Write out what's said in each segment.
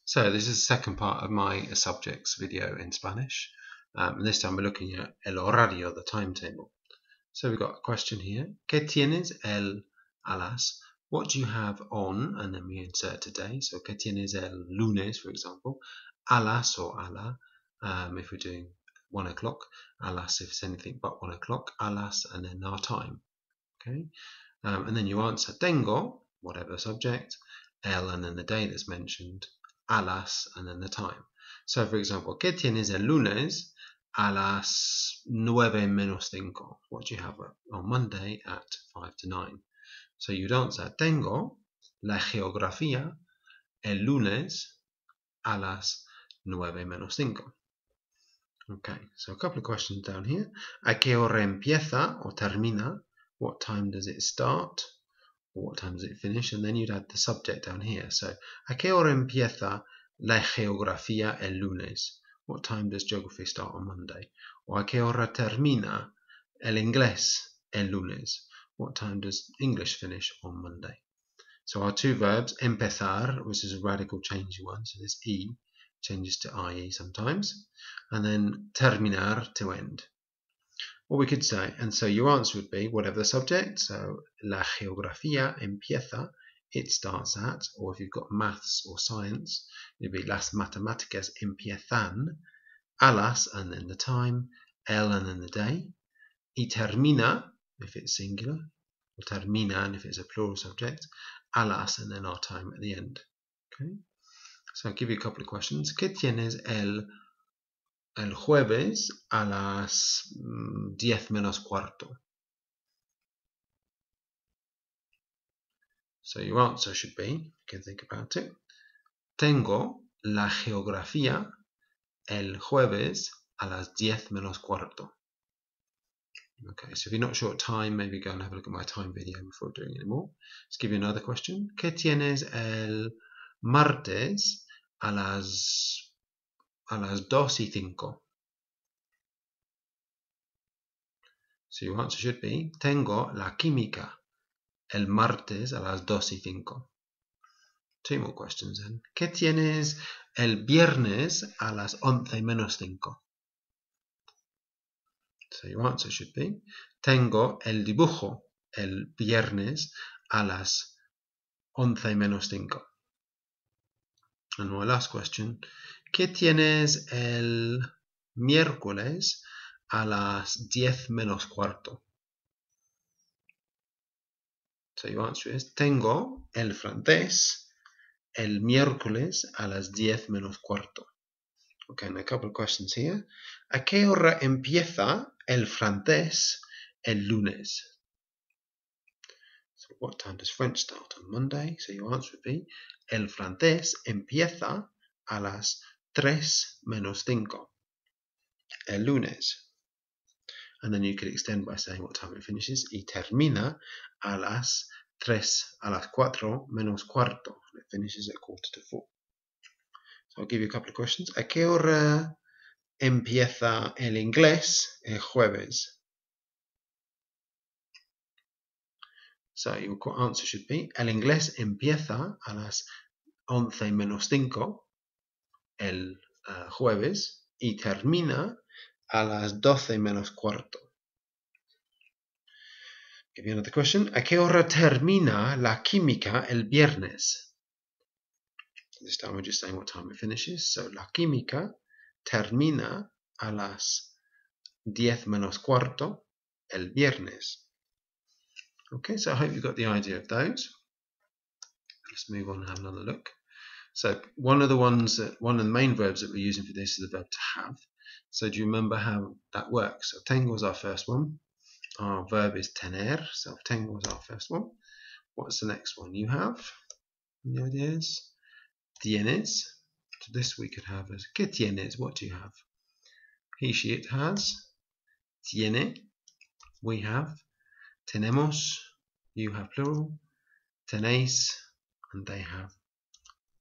So this is the second part of my subjects video in Spanish. And this time we're looking at el horario, the timetable. So we've got a question here. ¿Qué tienes el alas? What do you have on? And then we insert today. So ¿qué tienes el lunes, for example? Alas or ala, if we're doing 1 o'clock. Alas if it's anything but 1 o'clock. Alas and then our time. Okay. And then you answer tengo, whatever the subject, el and then the day that's mentioned, alas and then the time. So for example, ¿qué tienes el lunes a las 9:05? What do you have on Monday at 5 to 9? So you'd answer, tengo la geografía el lunes a las 9:05. Okay, so a couple of questions down here. ¿A qué hora empieza o termina? What time does it start? Or what time does it finish? And then you'd add the subject down here. So, ¿a qué hora empieza la geografía el lunes? What time does geography start on Monday? Or ¿a qué hora termina el inglés el lunes? What time does English finish on Monday? So our two verbs, empezar, which is a radical changing one, so this E changes to IE sometimes, and then terminar, to end. Or we could say, and so your answer would be whatever the subject, so la geografía empieza, it starts at, or if you've got maths or science, it'd be las matemáticas empiezan, a las and then the time, el and then the day, y termina, if it's singular, or terminan if it's a plural subject, a las and then our time at the end. Okay, so I'll give you a couple of questions. ¿Qué tienes el jueves a las 10:45? So your answer should be, you can think about it, tengo la geografía el jueves a las 10:45. Okay, so if you're not sure what time, maybe go and have a look at my time video before doing any more. Let's give you another question. ¿Qué tienes el martes a las 2:05? So your answer should be, tengo la química el martes a las 2:05. Two more questions then. ¿Qué tienes el viernes a las 11:05? So your answer should be, tengo el dibujo el viernes a las 11:05. And my last question, ¿qué tienes el miércoles a las 10:15? So your answer is, tengo el francés el miércoles a las 10:15. Okay, and a couple of questions here. ¿A qué hora empieza el francés el lunes? So what time does French start on Monday? So your answer would be, el francés empieza a las 3:05. El lunes. And then you could extend by saying what time it finishes. Y termina a las 4:45. It finishes at 3:45. So I'll give you a couple of questions. ¿A qué hora empieza el inglés el jueves? So your answer should be, el inglés empieza a las 11:05 el jueves y termina a las 12:15. Give you another question. ¿A qué hora termina la química el viernes? This time we're just saying what time it finishes. So la química termina a las 10:15 el viernes. Okay, so I hope you got the idea of those. Let's move on and have another look. So one of the main verbs that we're using for this is the verb to have. So do you remember how that works? So tengo is our first one. Our verb is tener. So tengo is our first one. What's the next one? You have. Any ideas? Tienes. So this we could have as ¿qué tienes? What do you have? He, she, it has. Tiene. We have. Tenemos. You have plural. Tenéis. And they have.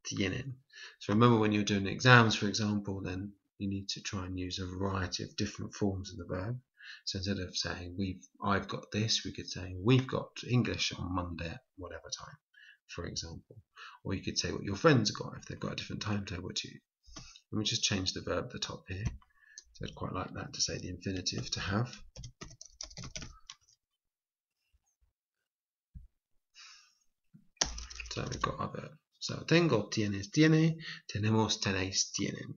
Tienen. So remember when you're doing exams, for example, then you need to try and use a variety of different forms of the verb. So instead of saying I've got this, we could say we've got English on Monday at whatever time. for example. Or you could say what your friends got if they've got a different timetable to you. Let me just change the verb at the top here. So I'd quite like that to say the infinitive, to have. So we've got other. So tengo, tienes, tiene, tenemos, tenéis, tienen.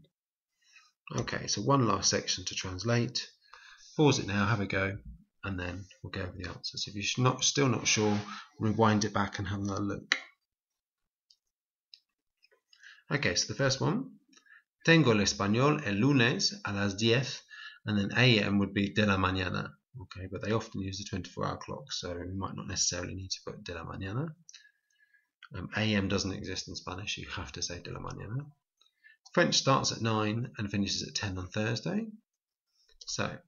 Okay, so one last section to translate. Pause it now, have a go, and then we'll go over the answers. If you're still not sure, rewind it back and have another look. Okay, so the first one. Tengo el español el lunes a las 10, and then AM would be de la mañana. Okay, but they often use the 24-hour clock, so we might not necessarily need to put de la mañana. AM doesn't exist in Spanish, you have to say de la mañana. French starts at 9 and finishes at 10 on Thursday. So,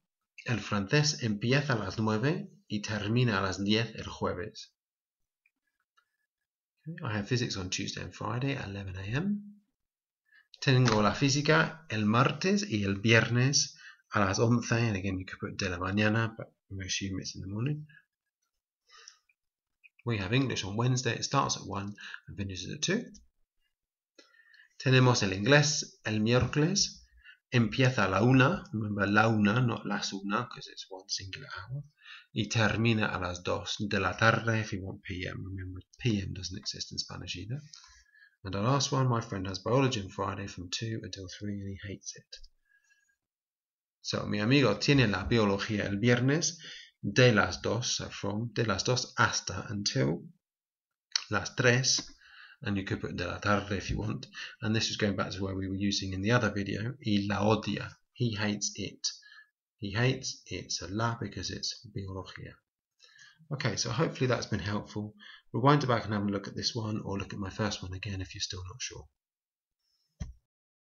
el francés empieza a las 9 y termina a las 10 el jueves. Okay, I have physics on Tuesday and Friday at 11 AM. Tengo la física el martes y el viernes a las 11, and again you could put de la mañana, but we assume it's in the morning. We have English on Wednesday, it starts at 1 and finishes at 2. Tenemos el inglés el miércoles, empieza a la 1, remember la 1, not las 1, because it's one singular hour, y termina a las 2 de la tarde if you want PM. Remember, PM doesn't exist in Spanish either. And our last one, my friend has biology on Friday from 2 until 3 and he hates it. So, mi amigo tiene la biología el viernes de las 2, so from de las 2 hasta until las 3, and you could put de la tarde if you want. And this is going back to where we were using in the other video, y la odia. He hates it. He hates it, so la because it's biología. Okay, so hopefully that's been helpful. Rewind it back and have a look at this one, or look at my first one again if you're still not sure.